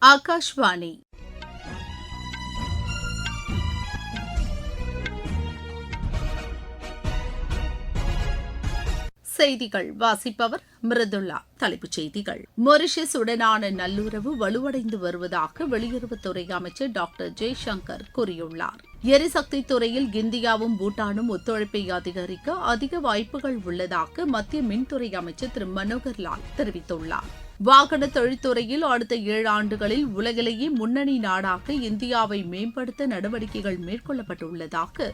ஆகாஷ்வாணி செய்திகள் வாசிப்பவர் மிருதுளா. தலைப்புச் செய்திகள். மொரிஷியஸ் உடனான நல்லுறவு வலுவடைந்து வருவதாக வெளியுறவுத்துறை அமைச்சர் டாக்டர் ஜெய்சங்கர் கூறியுள்ளார். எரிசக்தி துறையில் இந்தியாவும் பூட்டானும் ஒத்துழைப்பை அதிகரிக்க அதிக வாய்ப்புகள் உள்ளதாக மத்திய மின்துறை அமைச்சர் திரு மனோகர் லால் தெரிவித்துள்ளார். வாகன தொழில்துறையில் அடுத்த 7 ஆண்டுகளில் உலகிலேயே முன்னணி நாடாக இந்தியாவை மேம்படுத்த நடவடிக்கைகள் மேற்கொள்ளப்பட்டுள்ளதாக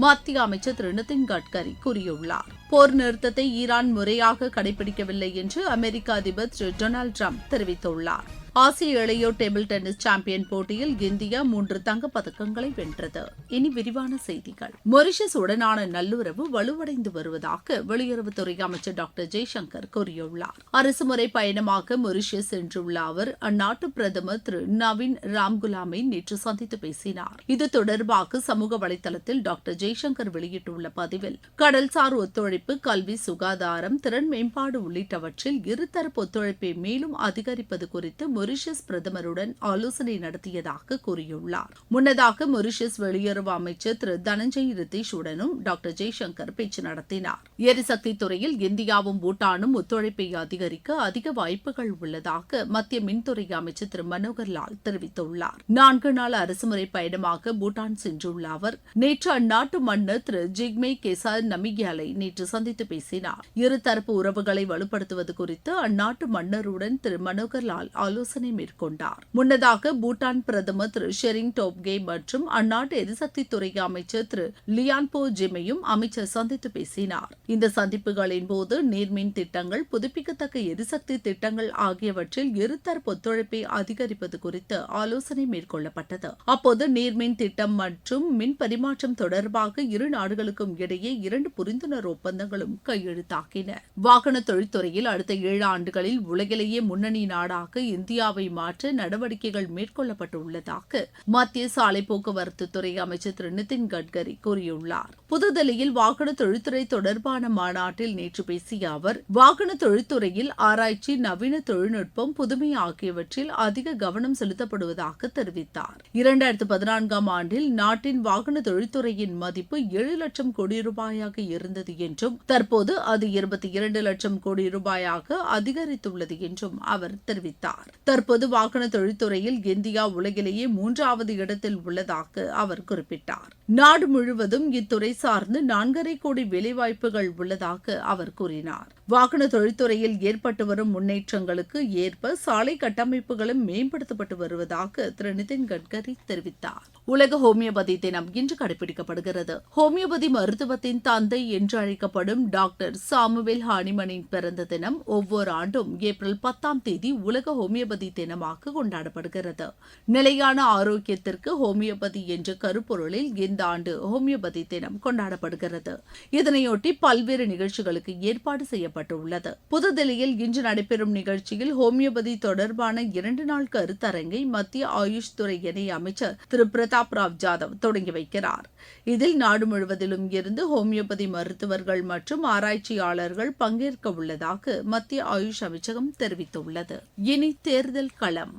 மத்திய அமைச்சர் திரு நிதின் கட்கரி கூறியுள்ளார். போர் நிறுத்தத்தை ஈரான் முறையாக கடைபிடிக்கவில்லை என்று அமெரிக்க அதிபர் திரு டொனால்டு டிரம்ப் தெரிவித்துள்ளார். ஆசிய இளையோர் டேபிள் டென்னிஸ் சாம்பியன் போட்டியில் இந்தியா 3 தங்கப்பதக்கங்களை வென்றது. இனி விரிவான செய்திகள். மொரிஷியஸ் உடனான நல்லுறவு வலுவடைந்து வருவதாக வெளியுறவுத்துறை அமைச்சர் டாக்டர் ஜெய்சங்கர் கூறியுள்ளார். அரசுமுறை பயணமாக மொரிஷியஸ் சென்றுள்ள அவர் அந்நாட்டு பிரதமர் திரு நவீன் ராம்குலாமை நேற்று சந்தித்து பேசினார். இது தொடர்பாக சமூக வலைதளத்தில் டாக்டர் ஜெய்சங்கர் வெளியிட்டுள்ள பதிவில், கடல்சார் ஒத்துழைப்பு, கல்வி, சுகாதாரம், திறன் மேம்பாடு உள்ளிட்டவற்றில் இருதரப்பு ஒத்துழைப்பை மேலும் அதிகரிப்பது குறித்து மொரிஷியஸ் பிரதமருடன் ஆலோசனை நடத்தியதாக கூறியுள்ளார். முன்னதாக மொரிஷியஸ் வெளியுறவு அமைச்சர் திரு தனஞ்சய் ரித்தீஷ் உடனும் டாக்டர் ஜெய்சங்கர் பேச்சு நடத்தினார். எரிசக்தி துறையில் இந்தியாவும் பூட்டானும் ஒத்துழைப்பை அதிகரிக்க அதிக வாய்ப்புகள் உள்ளதாக மத்திய மின்துறை அமைச்சர் திரு மனோகர் லால் தெரிவித்துள்ளார். 4 நாள் அரசுமுறை பயணமாக பூட்டான் சென்றுள்ள அவர் நேற்று அந்நாட்டு மன்னர் திரு ஜிக்மே கேசார் நமிகியாலை நேற்று சந்தித்து பேசினார். இருதரப்பு உறவுகளை வலுப்படுத்துவது குறித்து அந்நாட்டு மன்னருடன் திரு மனோகர் லால் ஆலோசனை மேற்கொண்டார். முன்னதாக பூட்டான் பிரதமர் திரு ஷெரிங் டோப்கே மற்றும் அந்நாட்டு எரிசக்தி துறை அமைச்சர் திரு லியான்போ ஜிமையும் அமைச்சர் சந்தித்து பேசினார். இந்த சந்திப்புகளின் போது நீர்மின் திட்டங்கள், புதுப்பிக்கத்தக்க எரிசக்தி திட்டங்கள் ஆகியவற்றில் இருதரப்பு ஒத்துழைப்பை அதிகரிப்பது குறித்து ஆலோசனை மேற்கொள்ளப்பட்டது. அப்போது நீர்மின் திட்டம் மற்றும் மின் பரிமாற்றம் தொடர்பாக இரு நாடுகளுக்கும் இடையே 2 புரிந்துணர்வு ஒப்பந்தங்களும் கையெழுத்தாகின. வாகன தொழில்துறையில் அடுத்த 7 ஆண்டுகளில் உலகிலேயே முன்னணி நாடாக இந்தியாவை மாற்ற நடவடிக்கைகள் மேற்கொள்ளப்பட்டுள்ளதாக மத்திய சாலை போக்குவரத்து துறை அமைச்சர் திரு நிதின் கட்கரி கூறியுள்ளார். புதுதில்லியில் வாகன தொழில்துறை தொடர்பான மாநாட்டில் நேற்று பேசிய அவர், வாகன தொழில்துறையில் ஆராய்ச்சி, நவீன தொழில்நுட்பம், புதுமை ஆகியவற்றில் அதிக கவனம் செலுத்தப்படுவதாக தெரிவித்தார். 2014ஆம் ஆண்டில் நாட்டின் வாகன தொழில்துறையின் மதிப்பு 7 லட்சம் கோடி ரூபாயாக இருந்தது என்றும் தற்போது அது 22 லட்சம் கோடி ரூபாயாக அதிகரித்துள்ளது என்றும் அவர் தெரிவித்தார். தற்போது வாகன தொழில்துறையில் இந்தியா உலகிலேயே 3வது இடத்தில் உள்ளதாக அவர் குறிப்பிட்டார். நாடு முழுவதும் இத்துறை சார்ந்து 4.5 கோடி வேலைவாய்ப்புகள் உள்ளதாக அவர் கூறினார். வாகன தொழில்துறையில் ஏற்பட்டு வரும் முன்னேற்றங்களுக்கு ஏற்ப சாலை கட்டமைப்புகளும் மேம்படுத்தப்பட்டு வருவதாக திரு நிதின் கட்கரி தெரிவித்தார். உலக ஹோமியோபதி தினம் இன்று கடைபிடிக்கப்படுகிறது. ஹோமியோபதி மருத்துவத்தின் தந்தை என்று அழைக்கப்படும் டாக்டர் சாமுவேல் ஹானிமனின் பிறந்த தினம் ஒவ்வொரு ஆண்டும் ஏப்ரல் 10ஆம் தேதி உலக ஹோமியோபதி தினமாக கொண்டாடப்படுகிறது. நிலையான ஆரோக்கியத்திற்கு ஹோமியோபதி என்ற கருப்பொருளில் இந்த ஆண்டு ஹோமியோபதி தினம் கொண்டாடப்படுகிறது. இதனையொட்டி பல்வேறு நிகழ்ச்சிகளுக்கு ஏற்பாடு செய்யப்பட்டுள்ளது. புதுதில்லியில் இன்று நடைபெறும் நிகழ்ச்சியில் ஹோமியோபதி தொடர்பான 2 நாள் கருத்தரங்கை மத்திய ஆயுஷ் துறை இணை அமைச்சர் திரு பிரதாப் ராவ் ஜாதவ் தொடங்கி வைக்கிறார். இதில் நாடு முழுவதிலும் இருந்து ஹோமியோபதி மருத்துவர்கள் மற்றும் ஆராய்ச்சியாளர்கள் பங்கேற்க உள்ளதாக மத்திய ஆயுஷ் அமைச்சகம் தெரிவித்துள்ளது. இனி தேர்தல் களம்.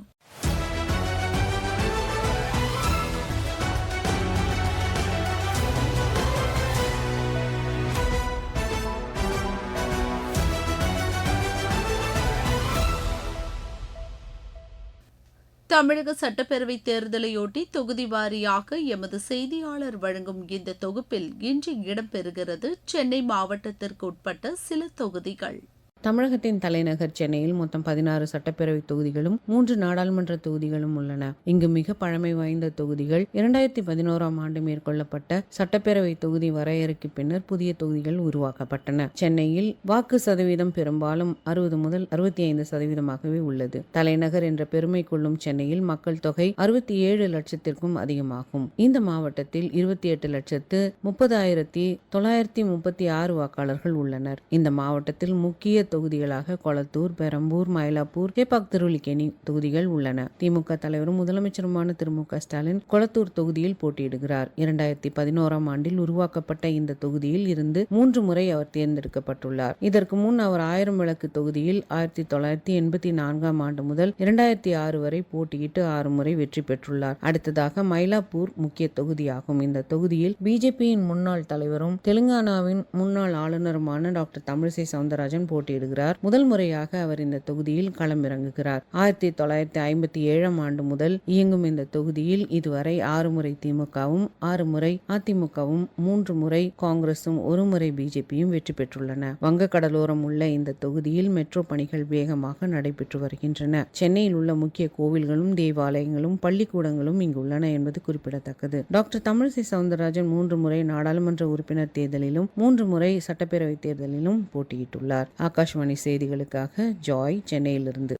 தமிழக சட்டப்பேரவைத் தேர்தலையொட்டி தொகுதி வாரியாக எமது செய்தியாளர் வழங்கும் இந்த தொகுப்பில் இன்று இடம்பெறுகிறது சென்னை மாவட்டத்திற்கு உட்பட்ட சில தொகுதிகள். தமிழகத்தின் தலைநகர் சென்னையில் மொத்தம் 16 சட்டப்பேரவை தொகுதிகளும் 3 நாடாளுமன்ற தொகுதிகளும் உள்ளன. இங்கு மிக பழமை வாய்ந்த தொகுதிகள். 2011ஆம் ஆண்டு மேற்கொள்ளப்பட்ட சட்டப்பேரவை தொகுதி வரையறைக்கு பின்னர் புதிய தொகுதிகள் உருவாக்கப்பட்டன. சென்னையில் வாக்கு சதவீதம் பெரும்பாலும் 60 முதல் 65% உள்ளது. தலைநகர் என்ற பெருமை கொள்ளும் சென்னையில் மக்கள் தொகை 67 லட்சத்திற்கும் அதிகமாகும். இந்த மாவட்டத்தில் 28,30,936 வாக்காளர்கள் உள்ளனர். இந்த மாவட்டத்தில் முக்கிய தொகுதிகளாக கொளத்தூர், பெரம்பூர், மயிலாப்பூர், கேப்பாக் திருவல்லிக்கேணி தொகுதிகள் உள்ளன. திமுக தலைவரும் முதலமைச்சருமான திரு மு க ஸ்டாலின் கொளத்தூர் தொகுதியில் போட்டியிடுகிறார். 2011ஆம் ஆண்டில் உருவாக்கப்பட்ட இந்த தொகுதியில் இருந்து 3 முறை அவர் தேர்ந்தெடுக்கப்பட்டுள்ளார். இதற்கு முன் அவர் 1000 விளக்கு தொகுதியில் 1984ஆம் ஆண்டு முதல் 2006 வரை போட்டியிட்டு 6 முறை வெற்றி பெற்றுள்ளார். அடுத்ததாக மயிலாப்பூர் முக்கிய தொகுதியாகும். இந்த தொகுதியில் பிஜேபியின் முன்னாள் தலைவரும் தெலுங்கானாவின் முன்னாள் ஆளுநருமான டாக்டர் தமிழிசை சவுந்தரராஜன் போட்டியிடுகிறார். முதல் முறையாக அவர் இந்த தொகுதியில் களமிறங்குகிறார். 1957ஆம் ஆண்டு முதல் இயங்கும் இந்த தொகுதியில் இதுவரை 6 முறை திமுகவும், 6 முறை அதிமுகவும், 3 முறை காங்கிரசும், 1 முறை பிஜேபியும் வெற்றி பெற்றுள்ளன. வங்க கடலோரம் உள்ள இந்த தொகுதியில் மெட்ரோ பணிகள் வேகமாக நடைபெற்று வருகின்றன. சென்னையில் உள்ள முக்கிய கோவில்களும், தேவாலயங்களும், பள்ளிக்கூடங்களும் இங்கு உள்ளன என்பது குறிப்பிடத்தக்கது. டாக்டர் தமிழிசை சவுந்தரராஜன் 3 முறை நாடாளுமன்ற உறுப்பினர் தேர்தலிலும், 3 முறை சட்டப்பேரவை தேர்தலிலும் போட்டியிட்டுள்ளார். ஆகாஷ்வாணி செய்திகளுக்காக ஜாய், சென்னையிலிருந்து.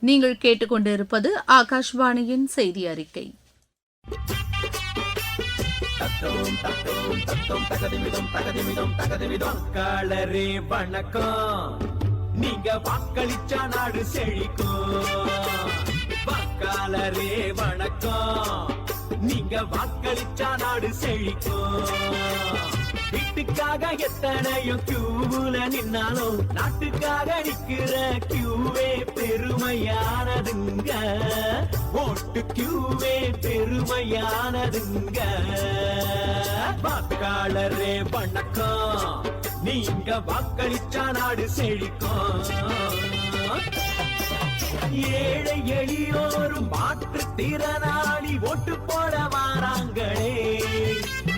நீங்கள் கேட்டுக்கொண்டிருப்பது ஆகாஷ்வாணியின் செய்தி அறிக்கை. வாக்காளரே வணக்கம், நீங்க வாக்களிச்சா நாடு செழிக்கும். வாக்காளரே வணக்கம், நீங்க வாக்களிச்சா நாடு செழிக்கும். வீட்டுக்காக எத்தனையோ கியூல நின்னாலும் நாட்டுக்காக நிக்கிற கியூவே பெருமையானதுங்க. ஓட்டு கியூவே பெருமையானதுங்க. வாக்காளரே வணக்கம், நீங்க வாக்களிச்சா நாடு செழிக்கும். ஏழை எளியோரும் மாற்றுத்திறனாளி ஓட்டு போட வாராங்களே.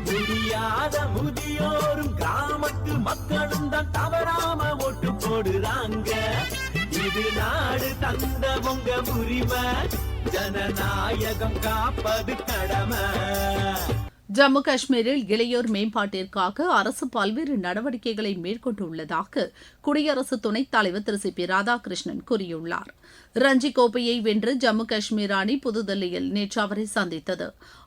முடியாத முதியோரும் கிராமத்து மக்களும் தான் தவறாம ஓட்டு போடுறாங்க. இது நாடு தந்த உங்க உரிமை, ஜனநாயகம் காப்பது கடமை. ஜம்மு காஷ்மீரில் இளையோர் மேம்பாட்டிற்காக அரசு பல்வேறு நடவடிக்கைகளை மேற்கொண்டுள்ளதாக குடியரசு துணைத் தலைவர் திரு சி பி ராதாகிருஷ்ணன் கூறியுள்ளார். ரஞ்சி கோப்பையை வென்று ஜம்மு காஷ்மீர் அணி புதுதில்லியில் நேற்று அவரை சந்தித்தது.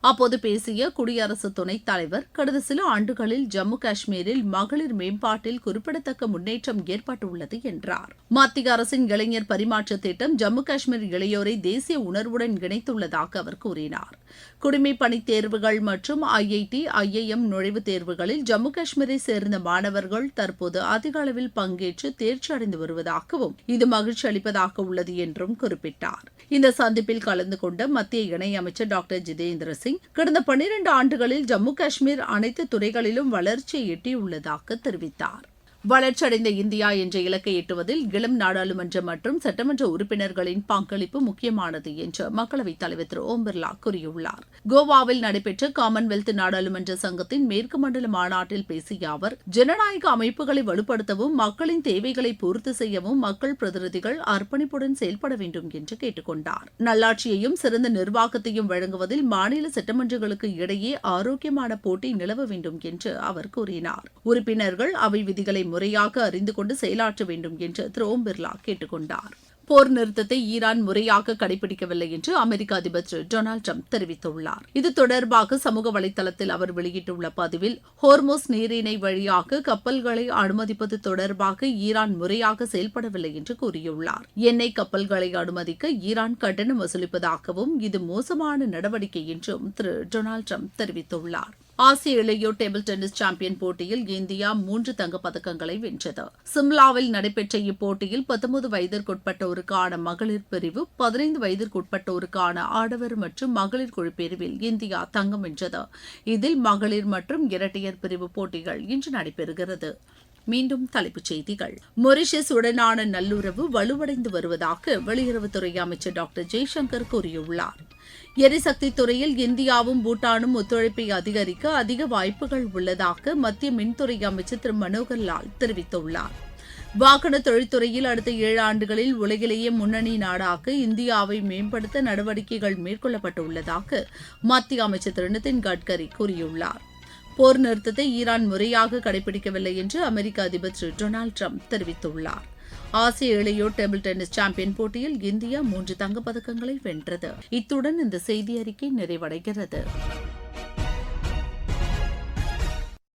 அப்போது பேசிய குடியரசு துணைத் தலைவர், கடந்த சில ஆண்டுகளில் ஜம்மு காஷ்மீரில் மகளிர் மேம்பாட்டில் குறிப்பிடத்தக்க முன்னேற்றம் ஏற்பட்டுள்ளது என்றார். மத்திய அரசின் இளைஞர் பரிமாற்ற திட்டம் ஜம்மு காஷ்மீர் இளையோரை தேசிய உணர்வுடன் இணைத்துள்ளதாக அவர் கூறினார். குடிமைப் பணித் தேர்வுகள் மற்றும் ஐஐடி, ஐஐஎம் நுழைவுத் தேர்வுகளில் ஜம்மு காஷ்மீரை சேர்ந்த மாணவர்கள் தற்போது அதிக அளவில் பங்கேற்று தேர்ச்சி அடைந்து வருவதாகவும் இது மகிழ்ச்சி அளிப்பதாக உள்ளது என்றும் குறிப்பிட்டார். இந்த சந்திப்பில் கலந்து கொண்ட மத்திய இணையமைச்சர் டாக்டர் ஜிதேந்திர சிங், கடந்த 12 ஆண்டுகளில் ஜம்மு காஷ்மீர் அனைத்து துறைகளிலும் வளர்ச்சியை எட்டியுள்ளதாக தெரிவித்தார். வளர்ச்சியடைந்த இந்தியா என்ற இலக்கை எட்டுவதில் இளம் நாடாளுமன்ற மற்றும் சட்டமன்ற உறுப்பினர்களின் பங்களிப்பு முக்கியமானது என்று மக்களவைத் தலைவர் திரு ஓம் பிர்லா கூறியுள்ளார். கோவாவில் நடைபெற்ற காமன்வெல்த் நாடாளுமன்ற சங்கத்தின் மேற்கு மண்டல மாநாட்டில் பேசிய அவர், ஜனநாயக அமைப்புகளை வலுப்படுத்தவும் மக்களின் தேவைகளை பூர்த்தி செய்யவும் மக்கள் பிரதிநிதிகள் அர்ப்பணிப்புடன் செயல்பட வேண்டும் என்று கேட்டுக் கொண்டார். நல்லாட்சியையும் சிறந்த நிர்வாகத்தையும் வழங்குவதில் மாநில சட்டமன்றங்களுக்கு இடையே ஆரோக்கியமான போட்டி நிலவ வேண்டும் என்று அவர் கூறினார். உறுப்பினர்கள் அவை விதிகளை முறையாக அறிந்து கொண்டு செயலாற்ற வேண்டும் என்று திரு ஓம் பிர்லா கேட்டுக் கொண்டார். போர் நிறுத்தத்தை ஈரான் முறையாக கடைபிடிக்கவில்லை என்று அமெரிக்க அதிபர் திரு டொனால்டு ட்ரம்ப் தெரிவித்துள்ளார். இது தொடர்பாக சமூக வலைதளத்தில் அவர் வெளியிட்டுள்ள பதிவில், ஹோர்மோஸ் நீரிணை வழியாக கப்பல்களை அனுமதிப்பது தொடர்பாக ஈரான் முறையாக செயல்படவில்லை என்று கூறியுள்ளார். எண்ணெய் கப்பல்களை அனுமதிக்க ஈரான் கட்டணம் வசூலிப்பதாகவும் இது மோசமான நடவடிக்கை என்றும் திரு டொனால்டு ட்ரம்ப் தெரிவித்துள்ளார். ஆசிய இளையோர் டேபிள் டென்னிஸ் சாம்பியன் போட்டியில் இந்தியா 3 தங்கப்பதக்கங்களை வென்றது. சிம்லாவில் நடைபெற்ற இப்போட்டியில் 19 வயதிற்குட்பட்டோருக்கான மகளிர் பிரிவு, 15 வயதிற்குட்பட்டோருக்கான ஆடவர் மற்றும் மகளிர் குழு பிரிவில் இந்தியா தங்கம் வென்றது. இதில் மகளிர் மற்றும் இரட்டையர் பிரிவு போட்டிகள் இன்று நடைபெறுகிறது. மீண்டும் தலைப்புச் செய்திகள். மொரிஷியஸ் உடனான நல்லுறவு வலுவடைந்து வருவதாக வெளியுறவுத்துறை அமைச்சர் டாக்டர் ஜெய்சங்கர் கூறியுள்ளார். எரிசக்தி துறையில் இந்தியாவும் பூட்டானும் ஒத்துழைப்பை அதிகரிக்க அதிக வாய்ப்புகள் உள்ளதாக மத்திய மின்துறை அமைச்சர் திரு மனோகர் லால் தெரிவித்துள்ளார். வாகன தொழில்துறையில் அடுத்த 7 ஆண்டுகளில் உலகிலேயே முன்னணி நாடாக இந்தியாவை மேம்படுத்த நடவடிக்கைகள் மேற்கொள்ளப்பட்டுள்ளதாக மத்திய அமைச்சர் திரு நிதின் கட்கரி கூறியுள்ளார். போர் நிறுத்தத்தை ஈரான் முறையாக கடைபிடிக்கவில்லை என்று அமெரிக்க அதிபர் திரு டொனால்டு ட்ரம்ப் தெரிவித்துள்ளார். ஆசிய இளையோர் டேபிள் டென்னிஸ் சாம்பியன் போட்டியில் இந்தியா 3 தங்கப்பதக்கங்களை வென்றது. இத்துடன் இந்த செய்தி அறிக்கை நிறைவடைகிறது.